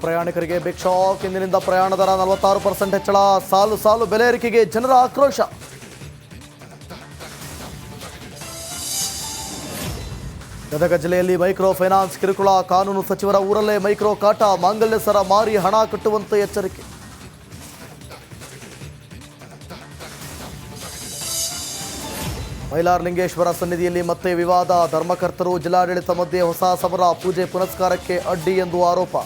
ಪ್ರಯಾಣಿಕರಿಗೆ big shock. ಇಂದಿನಿಂದ ಪ್ರಯಾಣ ದರ 46% ಹೆಚ್ಚಳ. ಸಾಲು ಸಾಲು ಬೆಲೆ ಏರಿಕೆಗೆ ಜನರ ಆಕ್ರೋಶ. ಗದಗ ಜಿಲ್ಲೆಯಲ್ಲಿ ಮೈಕ್ರೋ ಫೈನಾನ್ಸ್ ಕಿರುಕುಳ. ಕಾನೂನು ಸಚಿವರ ಊರಲ್ಲೇ ಮೈಕ್ರೋ ಕಾಟ. ಮಾಂಗಲ್ಯ ಸರ ಮಾರಿ ಹಣ ಕಟ್ಟುವಂತೆ ಎಚ್ಚರಿಕೆ. ಮೈಲಾರಲಿಂಗೇಶ್ವರ ಸನ್ನಿಧಿಯಲ್ಲಿ ಮತ್ತೆ ವಿವಾದ. ಧರ್ಮಕರ್ತರು ಜಿಲ್ಲಾಡಳಿತ ಮಧ್ಯೆ ಹೊಸ ಸಮರ. ಪೂಜೆ ಪುನಸ್ಕಾರಕ್ಕೆ ಅಡ್ಡಿ ಎಂದು ಆರೋಪ.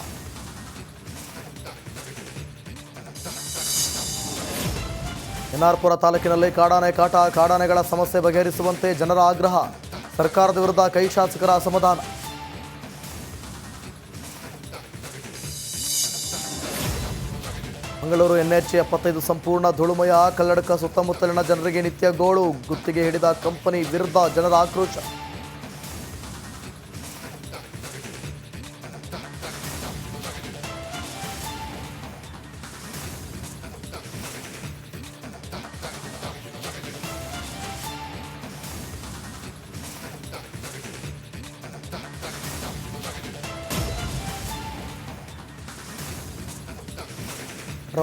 ಎನ್ಆರ್ಪುರ ತಾಲೂಕಿನಲ್ಲಿ ಕಾಡಾನೆ ಕಾಟ. ಕಾಡಾನೆಗಳ ಸಮಸ್ಯೆ ಬಗೆಹರಿಸುವಂತೆ ಜನರ ಆಗ್ರಹ. ಸರ್ಕಾರದ ವಿರುದ್ಧ ಕೈ ಶಾಸಕರ ಅಸಮಾಧಾನ. ಮಂಗಳೂರು NH 75 ಸಂಪೂರ್ಣ ಧೂಳುಮಯ. ಕಲ್ಲಡಕ ಸುತ್ತಮುತ್ತಲಿನ ಜನರಿಗೆ ನಿತ್ಯ ಗೋಳು. ಗುತ್ತಿಗೆ ಹಿಡಿದ ಕಂಪನಿ ವಿರುದ್ಧ ಜನರ ಆಕ್ರೋಶ.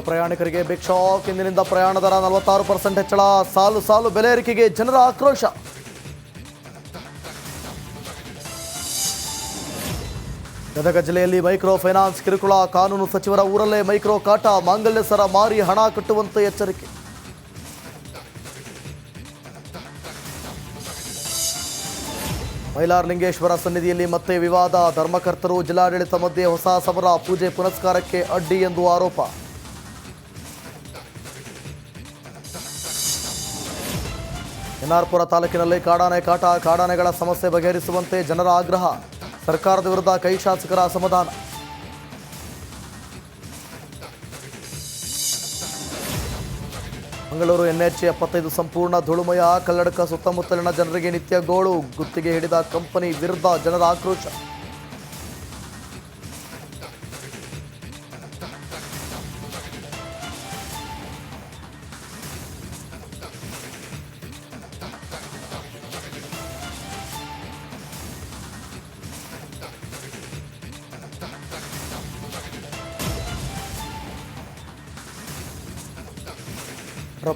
ಪ್ರಯಾಣಿಕರಿಗೆ ಬಿಗ್ ಶಾಕ್. ಇಂದಿನಿಂದ ಪ್ರಯಾಣ ದರ 46% ಹೆಚ್ಚಳ. ಸಾಲು ಸಾಲು ಬೆಲೆ ಏರಿಕೆಗೆ ಜನರ ಆಕ್ರೋಶ. ಗದಗ ಜಿಲ್ಲೆಯಲ್ಲಿ ಮೈಕ್ರೋ ಫೈನಾನ್ಸ್ ಕಿರುಕುಳ. ಕಾನೂನು ಸಚಿವರ ಊರಲ್ಲೇ ಮೈಕ್ರೋ ಕಾಟ. ಮಾಂಗಲ್ಯ ಸರ ಮಾರಿ ಹಣ ಕಟ್ಟುವಂತೆ ಎಚ್ಚರಿಕೆ. ಮೈಲಾರಲಿಂಗೇಶ್ವರ ಸನ್ನಿಧಿಯಲ್ಲಿ ಮತ್ತೆ ವಿವಾದ. ಧರ್ಮಕರ್ತರು ಜಿಲ್ಲಾಡಳಿತ ಮಧ್ಯೆ ಹೊಸ ಸಮರ. ಪೂಜೆ ಪುನಸ್ಕಾರಕ್ಕೆ ಅಡ್ಡಿ ಎಂದು ಆರೋಪ. ಎನ್ಆರ್ಪುರ ತಾಲೂಕಿನಲ್ಲಿ ಕಾಡಾನೆ ಕಾಟ. ಕಾಡಾನೆಗಳ ಸಮಸ್ಯೆ ಬಗೆಹರಿಸುವಂತೆ ಜನರ ಆಗ್ರಹ. ಸರ್ಕಾರದ ವಿರುದ್ಧ ಕೈ ಶಾಸಕರ ಅಸಮಾಧಾನ. ಮಂಗಳೂರು NH 75 ಸಂಪೂರ್ಣ ಧೂಳುಮಯ. ಕಲ್ಲಡಕ ಸುತ್ತಮುತ್ತಲಿನ ಜನರಿಗೆ ನಿತ್ಯ ಗೋಳು. ಗುತ್ತಿಗೆ ಹಿಡಿದ ಕಂಪನಿ ವಿರುದ್ಧ ಜನರ ಆಕ್ರೋಶ.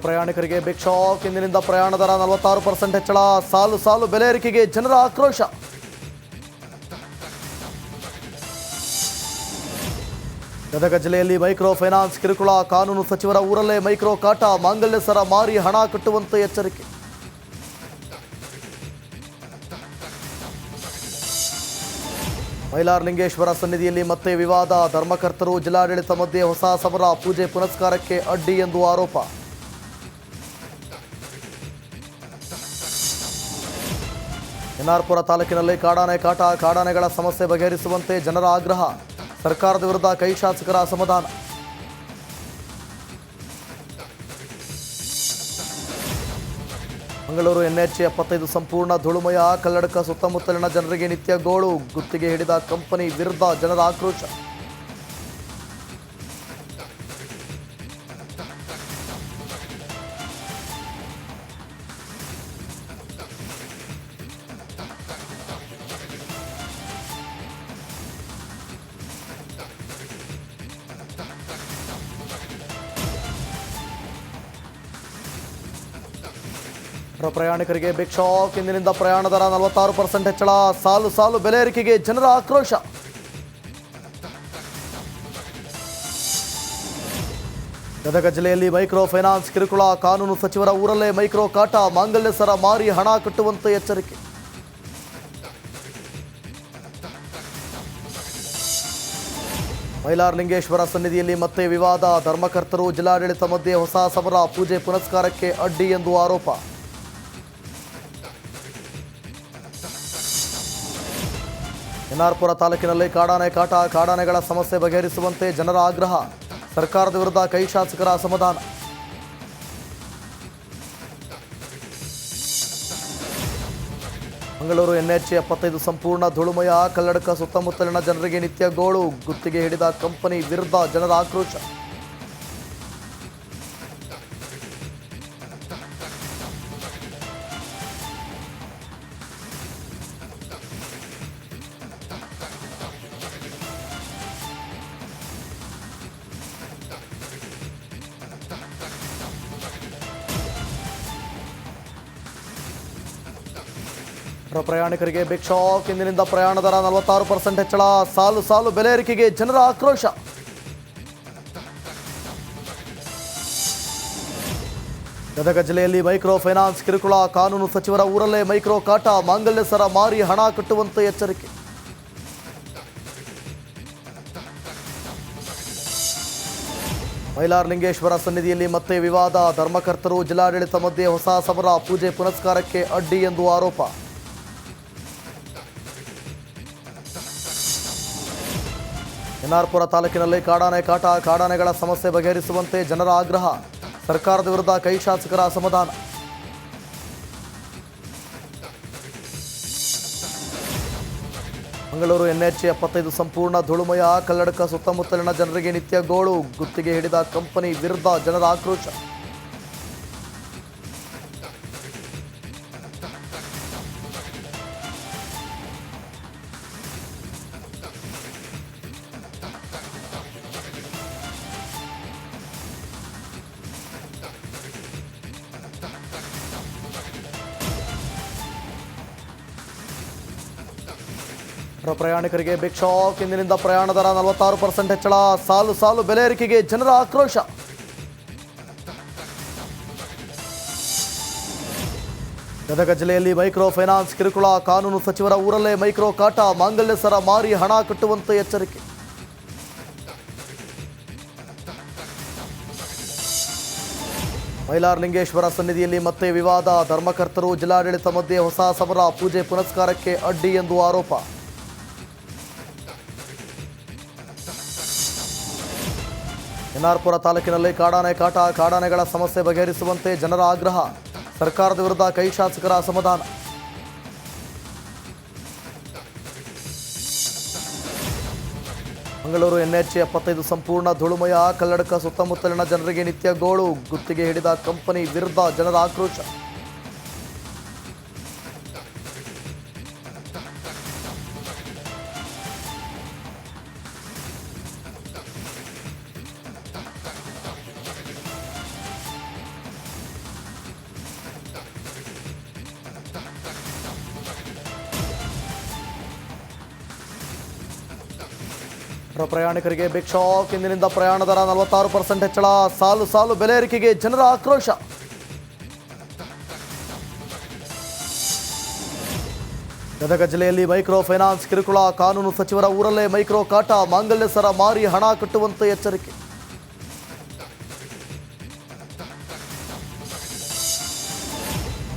ಪ್ರಯಾಣಿಕರಿಗೆ ಬಿಗ್ ಶಾಕ್. ಇಂದಿನಿಂದ ಪ್ರಯಾಣ ದರ 46% ಹೆಚ್ಚಳ. ಸಾಲು ಸಾಲು ಬೆಲೆ ಏರಿಕೆಗೆ ಜನರ ಆಕ್ರೋಶ. ಗದಗ ಜಿಲ್ಲೆಯಲ್ಲಿ ಮೈಕ್ರೋ ಫೈನಾನ್ಸ್ ಕಿರುಕುಳ. ಕಾನೂನು ಸಚಿವರ ಊರಲ್ಲೇ ಮೈಕ್ರೋ ಕಾಟ. ಮಾಂಗಲ್ಯ ಸರ ಮಾರಿ ಹಣ ಕಟ್ಟುವಂತೆ ಎಚ್ಚರಿಕೆ. ಮೈಲಾರಲಿಂಗೇಶ್ವರ ಸನ್ನಿಧಿಯಲ್ಲಿ ಮತ್ತೆ ವಿವಾದ. ಧರ್ಮಕರ್ತರು ಜಿಲ್ಲಾಡಳಿತ ಮಧ್ಯೆ ಹೊಸ ಸಮರ. ಪೂಜೆ ಪುನಸ್ಕಾರಕ್ಕೆ ಅಡ್ಡಿ ಎಂದು ಆರೋಪ. ಎನ್ಆರ್ಪುರ ತಾಲೂಕಿನಲ್ಲಿ ಕಾಡಾನೆ ಕಾಟ. ಕಾಡಾನೆಗಳ ಸಮಸ್ಯೆ ಬಗೆಹರಿಸುವಂತೆ ಜನರ ಆಗ್ರಹ. ಸರ್ಕಾರದ ವಿರುದ್ಧ ಕೈ ಶಾಸಕರ ಅಸಮಾಧಾನ. ಮಂಗಳೂರು NH 75 ಸಂಪೂರ್ಣ ಧೂಳುಮಯ. ಕಲ್ಲಡಕ ಸುತ್ತಮುತ್ತಲಿನ ಜನರಿಗೆ ನಿತ್ಯ ಗೋಳು. ಗುತ್ತಿಗೆ ಹಿಡಿದ ಕಂಪನಿ ವಿರುದ್ಧ ಜನರ ಆಕ್ರೋಶ. ಪ್ರಯಾಣಿಕರಿಗೆ ಬಿಗ್ ಶಾಕ್. ಇಂದಿನಿಂದ ಪ್ರಯಾಣ ದರ 46% ಹೆಚ್ಚಳ. ಸಾಲು ಸಾಲು ಬೆಲೆ ಏರಿಕೆಗೆ ಜನರ ಆಕ್ರೋಶ. ಗದಗ ಜಿಲ್ಲೆಯಲ್ಲಿ ಮೈಕ್ರೋ ಫೈನಾನ್ಸ್ ಕಿರುಕುಳ. ಕಾನೂನು ಸಚಿವರ ಊರಲ್ಲೇ ಮೈಕ್ರೋ ಕಾಟ. ಮಾಂಗಲ್ಯ ಸರ ಮಾರಿ ಹಣ ಕಟ್ಟುವಂತೆ ಎಚ್ಚರಿಕೆ. ಮೈಲಾರಲಿಂಗೇಶ್ವರ ಸನ್ನಿಧಿಯಲ್ಲಿ ಮತ್ತೆ ವಿವಾದ. ಧರ್ಮಕರ್ತರು ಜಿಲ್ಲಾಡಳಿತ ಮಧ್ಯೆ ಹೊಸ ಸಮರ. ಪೂಜೆ ಪುನಸ್ಕಾರಕ್ಕೆ ಅಡ್ಡಿ ಎಂದು ಆರೋಪ. ಎನ್ಆರ್ಪುರ ತಾಲೂಕಿನಲ್ಲಿ ಕಾಡಾನೆ ಕಾಟ. ಕಾಡಾನೆಗಳ ಸಮಸ್ಯೆ ಬಗೆಹರಿಸುವಂತೆ ಜನರ ಆಗ್ರಹ. ಸರ್ಕಾರದ ವಿರುದ್ಧ ಕೈ ಶಾಸಕರ ಅಸಮಾಧಾನ. ಮಂಗಳೂರು NH 75 ಸಂಪೂರ್ಣ ಧೂಳುಮಯ. ಕಲ್ಲಡಕ ಸುತ್ತಮುತ್ತಲಿನ ಜನರಿಗೆ ನಿತ್ಯ ಗೋಳು. ಗುತ್ತಿಗೆ ಹಿಡಿದ ಕಂಪನಿ ವಿರುದ್ಧ ಜನರ ಆಕ್ರೋಶ. ಪ್ರಯಾಣಿಕರಿಗೆ ಬಿಗ್ ಶಾಕ್. ಇಂದಿನಿಂದ ಪ್ರಯಾಣ ದರ 46% ಹೆಚ್ಚಳ. ಸಾಲು ಸಾಲು ಬೆಲೆ ಏರಿಕೆಗೆ ಜನರ ಆಕ್ರೋಶ. ಗದಗ ಜಿಲ್ಲೆಯಲ್ಲಿ ಮೈಕ್ರೋ ಫೈನಾನ್ಸ್ ಕಿರುಕುಳ. ಕಾನೂನು ಸಚಿವರ ಊರಲ್ಲೇ ಮೈಕ್ರೋ ಕಾಟ. ಮಾಂಗಲ್ಯ ಸರ ಮಾರಿ ಹಣ ಕಟ್ಟುವಂತೆ ಎಚ್ಚರಿಕೆ. ಮೈಲಾರಲಿಂಗೇಶ್ವರ ಸನ್ನಿಧಿಯಲ್ಲಿ ಮತ್ತೆ ವಿವಾದ. ಧರ್ಮಕರ್ತರು ಜಿಲ್ಲಾಡಳಿತ ಮಧ್ಯೆ ಹೊಸ ಸಮರ. ಪೂಜೆ ಪುನಸ್ಕಾರಕ್ಕೆ ಅಡ್ಡಿ ಎಂದು ಆರೋಪ. ಎನ್ಆರ್ಪುರ ತಾಲೂಕಿನಲ್ಲಿ ಕಾಡಾನೆ ಕಾಟ. ಕಾಡಾನೆಗಳ ಸಮಸ್ಯೆ ಬಗೆಹರಿಸುವಂತೆ ಜನರ ಆಗ್ರಹ. ಸರ್ಕಾರದ ವಿರುದ್ಧ ಕೈ ಶಾಸಕರ ಅಸಮಾಧಾನ. ಮಂಗಳೂರು NH 75 ಸಂಪೂರ್ಣ ಧೂಳುಮಯ. ಕಲ್ಲಡ್ಕ ಸುತ್ತಮುತ್ತಲಿನ ಜನರಿಗೆ ನಿತ್ಯ ಗೋಳು. ಗುತ್ತಿಗೆ ಹಿಡಿದ ಕಂಪನಿ ವಿರುದ್ಧ ಜನರ ಆಕ್ರೋಶ. ಪ್ರಯಾಣಿಕರಿಗೆ ಬಿಗ್ ಶಾಕ್. ಇಂದಿನಿಂದ ಪ್ರಯಾಣ ದರ 46% ಹೆಚ್ಚಳ. ಸಾಲು ಸಾಲು ಬೆಲೆ ಏರಿಕೆಗೆ ಜನರ ಆಕ್ರೋಶ. ಗದಗ ಜಿಲ್ಲೆಯಲ್ಲಿ ಮೈಕ್ರೋ ಫೈನಾನ್ಸ್ ಕಿರುಕುಳ. ಕಾನೂನು ಸಚಿವರ ಊರಲ್ಲೇ ಮೈಕ್ರೋ ಕಾಟ. ಮಾಂಗಲ್ಯ ಸರ ಮಾರಿ ಹಣ ಕಟ್ಟುವಂತೆ ಎಚ್ಚರಿಕೆ. ಮೈಲಾರಲಿಂಗೇಶ್ವರ ಸನ್ನಿಧಿಯಲ್ಲಿ ಮತ್ತೆ ವಿವಾದ. ಧರ್ಮಕರ್ತರು ಜಿಲ್ಲಾಡಳಿತ ಮಧ್ಯೆ ಹೊಸ ಸಮರ. ಪೂಜೆ ಪುನಸ್ಕಾರಕ್ಕೆ ಅಡ್ಡಿ ಎಂದು ಆರೋಪ. ಎನ್ಆರ್ಪುರ ತಾಲೂಕಿನಲ್ಲಿ ಕಾಡಾನೆ ಕಾಟ. ಕಾಡಾನೆಗಳ ಸಮಸ್ಯೆ ಬಗೆಹರಿಸುವಂತೆ ಜನರ ಆಗ್ರಹ. ಸರ್ಕಾರದ ವಿರುದ್ಧ ಕೈ ಶಾಸಕರ ಅಸಮಾಧಾನ. ಮಂಗಳೂರು NH 75 ಸಂಪೂರ್ಣ ಧೂಳುಮಯ. ಕಲ್ಲಡ್ಕ ಸುತ್ತಮುತ್ತಲಿನ ಜನರಿಗೆ ನಿತ್ಯ ಗೋಳು. ಗುತ್ತಿಗೆ ಹಿಡಿದ ಕಂಪನಿ ವಿರುದ್ಧ ಜನರ ಆಕ್ರೋಶ. ಪ್ರಯಾಣಿಕರಿಗೆ ಬಿಗ್ ಶಾಕ್. ಇಂದಿನಿಂದ ಪ್ರಯಾಣ ದರ 46% ಹೆಚ್ಚಳ. ಸಾಲು ಸಾಲು ಬೆಲೆ ಏರಿಕೆಗೆ ಜನರ ಆಕ್ರೋಶ. ಗದಗ ಜಿಲ್ಲೆಯಲ್ಲಿ ಮೈಕ್ರೋ ಫೈನಾನ್ಸ್ ಕಿರುಕುಳ. ಕಾನೂನು ಸಚಿವರ ಊರಲ್ಲೇ ಮೈಕ್ರೋ ಕಾಟ. ಮಾಂಗಲ್ಯ ಸರ ಮಾರಿ ಹಣ ಕಟ್ಟುವಂತೆ ಎಚ್ಚರಿಕೆ.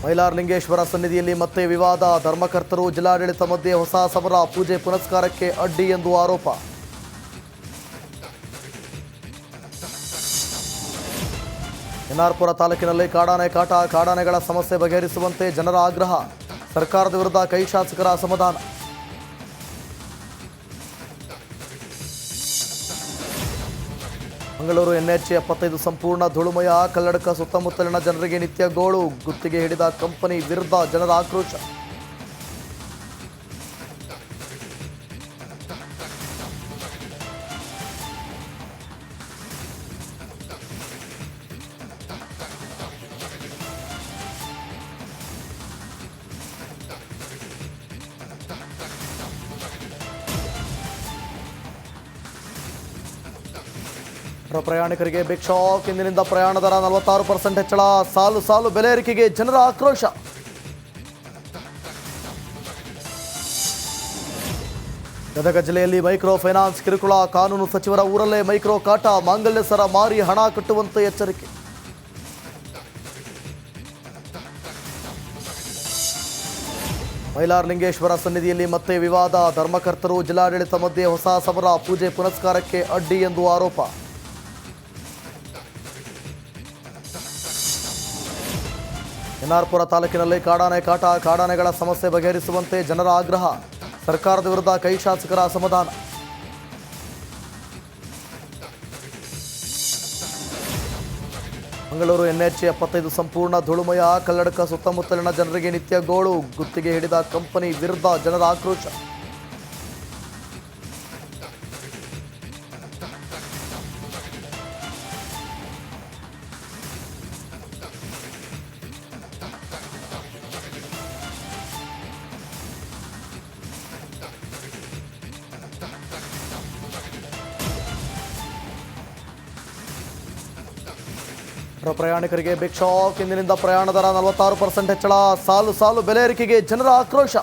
ಮೈಲಾರಲಿಂಗೇಶ್ವರ ಸನ್ನಿಧಿಯಲ್ಲಿ ಮತ್ತೆ ವಿವಾದ. ಧರ್ಮಕರ್ತರು ಜಿಲ್ಲಾಡಳಿತ ಮಧ್ಯೆ ಹೊಸ ಸಮರ. ಪೂಜೆ ಪುನಸ್ಕಾರಕ್ಕೆ ಅಡ್ಡಿ ಎಂದು ಆರೋಪ. ಎನ್ಆರ್ಪುರ ತಾಲೂಕಿನಲ್ಲಿ ಕಾಡಾನೆ ಕಾಟ. ಕಾಡಾನೆಗಳ ಸಮಸ್ಯೆ ಬಗೆಹರಿಸುವಂತೆ ಜನರ ಆಗ್ರಹ. ಸರ್ಕಾರದ ವಿರುದ್ಧ ಕೈ ಶಾಸಕರ ಅಸಮಾಧಾನ. ಮಂಗಳೂರು NH 75 ಸಂಪೂರ್ಣ ಧೂಳುಮಯ. ಕಲ್ಲಡ್ಕ ಸುತ್ತಮುತ್ತಲಿನ ಜನರಿಗೆ ನಿತ್ಯ ಗೋಳು. ಗುತ್ತಿಗೆ ಹಿಡಿದ ಕಂಪನಿ ವಿರುದ್ಧ ಜನರ ಆಕ್ರೋಶ. ಪ್ರಯಾಣಿಕರಿಗೆ ಬಿಗ್ ಶಾಕ್. ಇಂದಿನಿಂದ ಪ್ರಯಾಣ ದರ 46% ಹೆಚ್ಚಳ. ಸಾಲು ಸಾಲು ಬೆಲೆ ಏರಿಕೆಗೆ ಜನರ ಆಕ್ರೋಶ. ಗದಗ ಜಿಲ್ಲೆಯಲ್ಲಿ ಮೈಕ್ರೋ ಫೈನಾನ್ಸ್ ಕಿರುಕುಳ. ಕಾನೂನು ಸಚಿವರ ಊರಲ್ಲೇ ಮೈಕ್ರೋ ಕಾಟ. ಮಾಂಗಲ್ಯ ಸರ ಮಾರಿ ಹಣ ಕಟ್ಟುವಂತೆ ಎಚ್ಚರಿಕೆ. ಮೈಲಾರಲಿಂಗೇಶ್ವರ ಸನ್ನಿಧಿಯಲ್ಲಿ ಮತ್ತೆ ವಿವಾದ. ಧರ್ಮಕರ್ತರು ಜಿಲ್ಲಾಡಳಿತ ಮಧ್ಯೆ ಹೊಸ ಸಮರ. ಪೂಜೆ ಪುನಸ್ಕಾರಕ್ಕೆ ಅಡ್ಡಿ ಎಂದು ಆರೋಪ. ಎನ್ಆರ್ಪುರ ತಾಲೂಕಿನಲ್ಲಿ ಕಾಡಾನೆ ಕಾಟ. ಕಾಡಾನೆಗಳ ಸಮಸ್ಯೆ ಬಗೆಹರಿಸುವಂತೆ ಜನರ ಆಗ್ರಹ. ಸರ್ಕಾರದ ವಿರುದ್ಧ ಕೈ ಶಾಸಕರ ಅಸಮಾಧಾನ. ಮಂಗಳೂರು NH 75 ಸಂಪೂರ್ಣ ಧೂಳುಮಯ. ಕಲ್ಲಡ್ಕ ಸುತ್ತಮುತ್ತಲಿನ ಜನರಿಗೆ ನಿತ್ಯ ಗೋಳು. ಗುತ್ತಿಗೆ ಹಿಡಿದ ಕಂಪನಿ ವಿರುದ್ಧ ಜನರ ಆಕ್ರೋಶ. ಪ್ರಯಾಣಿಕರಿಗೆ ಬಿಗ್ ಶಾಕ್. ಇಂದಿನಿಂದ ಪ್ರಯಾಣ ದರ 46% ಹೆಚ್ಚಳ. ಸಾಲು ಸಾಲು ಬೆಲೆ ಏರಿಕೆಗೆ ಜನರ ಆಕ್ರೋಶ.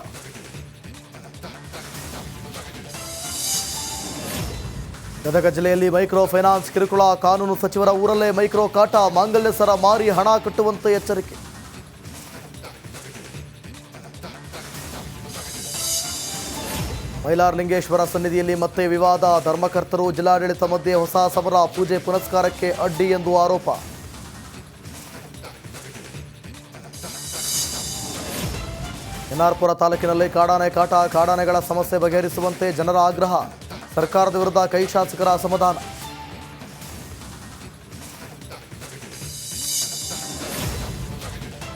ಗದಗ ಜಿಲ್ಲೆಯಲ್ಲಿ ಮೈಕ್ರೋ ಫೈನಾನ್ಸ್ ಕಿರುಕುಳ. ಕಾನೂನು ಸಚಿವರ ಊರಲ್ಲೇ ಮೈಕ್ರೋ ಕಾಟ. ಮಾಂಗಲ್ಯ ಸರ ಮಾರಿ ಹಣ ಕಟ್ಟುವಂತೆ ಎಚ್ಚರಿಕೆ. ಮೈಲಾರಲಿಂಗೇಶ್ವರ ಸನ್ನಿಧಿಯಲ್ಲಿ ಮತ್ತೆ ವಿವಾದ. ಧರ್ಮಕರ್ತರು ಜಿಲ್ಲಾಡಳಿತ ಮಧ್ಯೆ ಹೊಸ ಸಮರ. ಪೂಜೆ ಪುನಸ್ಕಾರಕ್ಕೆ ಅಡ್ಡಿ ಎಂದು ಆರೋಪ. ಎನ್ಆರ್ಪುರ ತಾಲೂಕಿನಲ್ಲಿ ಕಾಡಾನೆ ಕಾಟ. ಕಾಡಾನೆಗಳ ಸಮಸ್ಯೆ ಬಗೆಹರಿಸುವಂತೆ ಜನರ ಆಗ್ರಹ. ಸರ್ಕಾರದ ವಿರುದ್ಧ ಕೈ ಶಾಸಕರ ಅಸಮಾಧಾನ.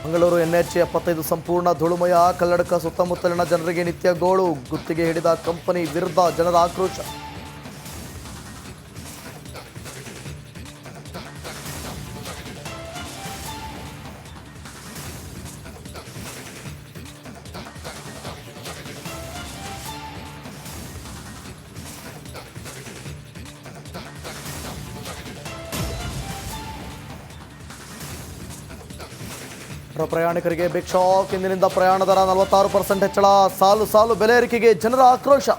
ಮಂಗಳೂರು NH 75 ಸಂಪೂರ್ಣ ಧೂಳುಮಯ. ಕಲ್ಲಡ್ಕ ಸುತ್ತಮುತ್ತಲಿನ ಜನರಿಗೆ ನಿತ್ಯ ಗೋಳು. ಗುತ್ತಿಗೆ ಹಿಡಿದ ಕಂಪನಿ ವಿರುದ್ಧ ಜನರ ಆಕ್ರೋಶ. ಪ್ರಯಾಣಿಕರಿಗೆ ಬಿಗ್ ಶಾಕ್. ಇಂದಿನಿಂದ ಪ್ರಯಾಣ ದರ 46% ಹೆಚ್ಚಳ. ಸಾಲು ಸಾಲು ಬೆಲೆ ಏರಿಕೆಗೆ ಜನರ ಆಕ್ರೋಶ.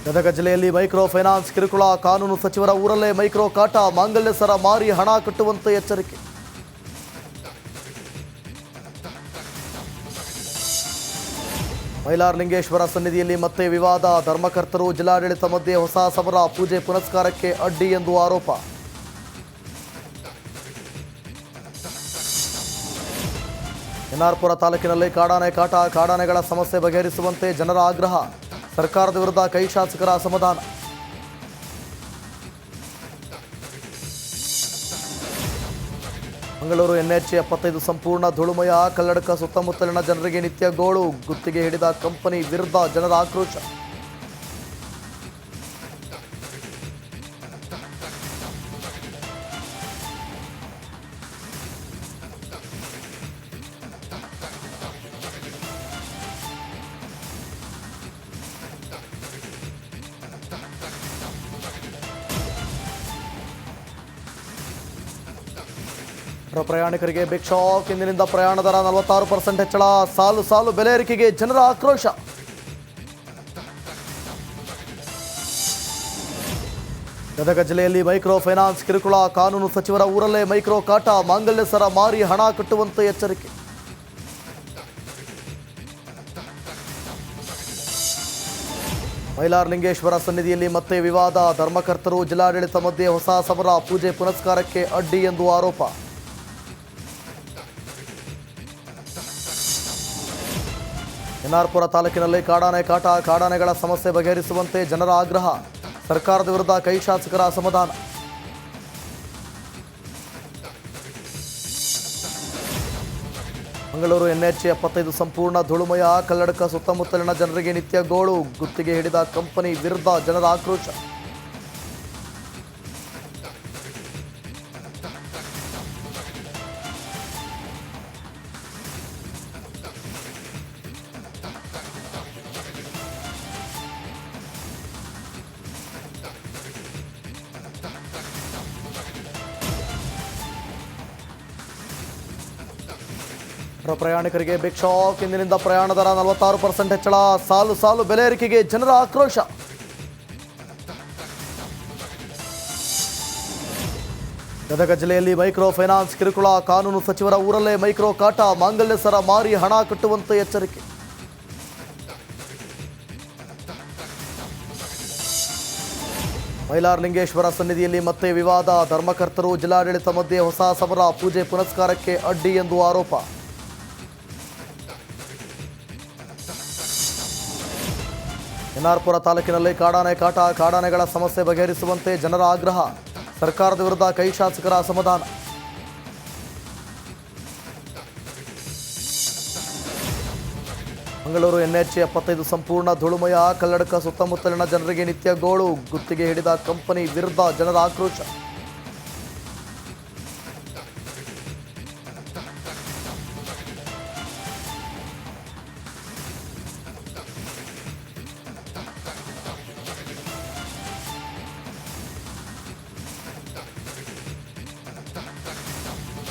ಗದಗ ಜಿಲ್ಲೆಯಲ್ಲಿ ಮೈಕ್ರೋ ಫೈನಾನ್ಸ್ ಕಿರುಕುಳ. ಕಾನೂನು ಸಚಿವರ ಊರಲ್ಲೇ ಮೈಕ್ರೋ ಕಾಟ. ಮಾಂಗಲ್ಯ ಸರ ಮಾರಿ ಹಣ ಕಟ್ಟುವಂತೆ ಎಚ್ಚರಿಕೆ. ಮೈಲಾರಲಿಂಗೇಶ್ವರ ಸನ್ನಿಧಿಯಲ್ಲಿ ಮತ್ತೆ ವಿವಾದ. ಧರ್ಮಕರ್ತರು ಜಿಲ್ಲಾಡಳಿತ ಮಧ್ಯೆ ಹೊಸ ಸಮರ. ಪೂಜೆ ಪುನಸ್ಕಾರಕ್ಕೆ ಅಡ್ಡಿ ಎಂದು ಆರೋಪ. ಎನ್ಆರ್ಪುರ ತಾಲೂಕಿನಲ್ಲಿ ಕಾಡಾನೆ ಕಾಟ. ಕಾಡಾನೆಗಳ ಸಮಸ್ಯೆ ಬಗೆಹರಿಸುವಂತೆ ಜನರ ಆಗ್ರಹ. ಸರ್ಕಾರದ ವಿರುದ್ಧ ಕೈ ಶಾಸಕರ ಅಸಮಾಧಾನ. ಮಂಗಳೂರು NH 75 ಸಂಪೂರ್ಣ ಧೂಳುಮಯ. ಕಲ್ಲಡ್ಕ ಸುತ್ತಮುತ್ತಲಿನ ಜನರಿಗೆ ನಿತ್ಯ ಗೋಳು. ಗುತ್ತಿಗೆ ಹಿಡಿದ ಕಂಪನಿ ವಿರುದ್ಧ ಜನರ ಆಕ್ರೋಶ. ಪ್ರಯಾಣಿಕರಿಗೆ ಬಿಗ್ ಶಾಕ್. ಇಂದಿನಿಂದ ಪ್ರಯಾಣ ದರ 46% ಹೆಚ್ಚಳ. ಸಾಲು ಸಾಲು ಬೆಲೆ ಏರಿಕೆಗೆ ಜನರ ಆಕ್ರೋಶ. ಗದಗ ಜಿಲ್ಲೆಯಲ್ಲಿ ಮೈಕ್ರೋ ಫೈನಾನ್ಸ್ ಕಿರುಕುಳ. ಕಾನೂನು ಸಚಿವರ ಊರಲ್ಲೇ ಮೈಕ್ರೋ ಕಾಟ. ಮಾಂಗಲ್ಯ ಸರ ಮಾರಿ ಹಣ ಕಟ್ಟುವಂತೆ ಎಚ್ಚರಿಕೆ. ಮೈಲಾರಲಿಂಗೇಶ್ವರ ಸನ್ನಿಧಿಯಲ್ಲಿ ಮತ್ತೆ ವಿವಾದ. ಧರ್ಮಕರ್ತರು ಜಿಲ್ಲಾಡಳಿತ ಮಧ್ಯೆ ಹೊಸ ಸಮರ. ಪೂಜೆ ಪುನಸ್ಕಾರಕ್ಕೆ ಅಡ್ಡಿ ಎಂದು ಆರೋಪ. ಎನ್ಆರ್ಪುರ ತಾಲೂಕಿನಲ್ಲಿ ಕಾಡಾನೆ ಕಾಟ. ಕಾಡಾನೆಗಳ ಸಮಸ್ಯೆ ಬಗೆಹರಿಸುವಂತೆ ಜನರ ಆಗ್ರಹ. ಸರ್ಕಾರದ ವಿರುದ್ಧ ಕೈ ಶಾಸಕರ ಅಸಮಾಧಾನ. ಮಂಗಳೂರು NH 75 ಸಂಪೂರ್ಣ ಧೂಳುಮಯ. ಕಲ್ಲಡ್ಕ ಸುತ್ತಮುತ್ತಲಿನ ಜನರಿಗೆ ನಿತ್ಯ ಗೋಳು. ಗುತ್ತಿಗೆ ಹಿಡಿದ ಕಂಪನಿ ವಿರುದ್ಧ ಜನರ ಆಕ್ರೋಶ. ಪ್ರಯಾಣಿಕರಿಗೆ ಬಿಗ್ ಶಾಕ್. ಇಂದಿನಿಂದ ಪ್ರಯಾಣ ದರ 46% ಹೆಚ್ಚಳ. ಸಾಲು ಸಾಲು ಬೆಲೆ ಏರಿಕೆಗೆ ಜನರ ಆಕ್ರೋಶ. ಗದಗ ಜಿಲ್ಲೆಯಲ್ಲಿ ಮೈಕ್ರೋ ಫೈನಾನ್ಸ್ ಕಿರುಕುಳ. ಕಾನೂನು ಸಚಿವರ ಊರಲ್ಲೇ ಮೈಕ್ರೋ ಕಾಟ. ಮಾಂಗಲ್ಯ ಸರ ಮಾರಿ ಹಣ ಕಟ್ಟುವಂತೆ ಎಚ್ಚರಿಕೆ. ಮೈಲಾರಲಿಂಗೇಶ್ವರ ಸನ್ನಿಧಿಯಲ್ಲಿ ಮತ್ತೆ ವಿವಾದ. ಧರ್ಮಕರ್ತರು ಜಿಲ್ಲಾಡಳಿತ ಮಧ್ಯೆ ಹೊಸ ಸಮರ. ಪೂಜೆ ಪುನಸ್ಕಾರಕ್ಕೆ ಅಡ್ಡಿ ಎಂದು ಆರೋಪ. ಎನ್ಆರ್ಪುರ ತಾಲೂಕಿನಲ್ಲಿ ಕಾಡಾನೆ ಕಾಟ. ಕಾಡಾನೆಗಳ ಸಮಸ್ಯೆ ಬಗೆಹರಿಸುವಂತೆ ಜನರ ಆಗ್ರಹ. ಸರ್ಕಾರದ ವಿರುದ್ಧ ಕೈ ಶಾಸಕರ ಅಸಮಾಧಾನ. ಮಂಗಳೂರು NH 75 ಸಂಪೂರ್ಣ ಧೂಳುಮಯ. ಕಲ್ಲಡ್ಕ ಸುತ್ತಮುತ್ತಲಿನ ಜನರಿಗೆ ನಿತ್ಯ ಗೋಳು. ಗುತ್ತಿಗೆ ಹಿಡಿದ ಕಂಪನಿ ವಿರುದ್ಧ ಜನರ ಆಕ್ರೋಶ.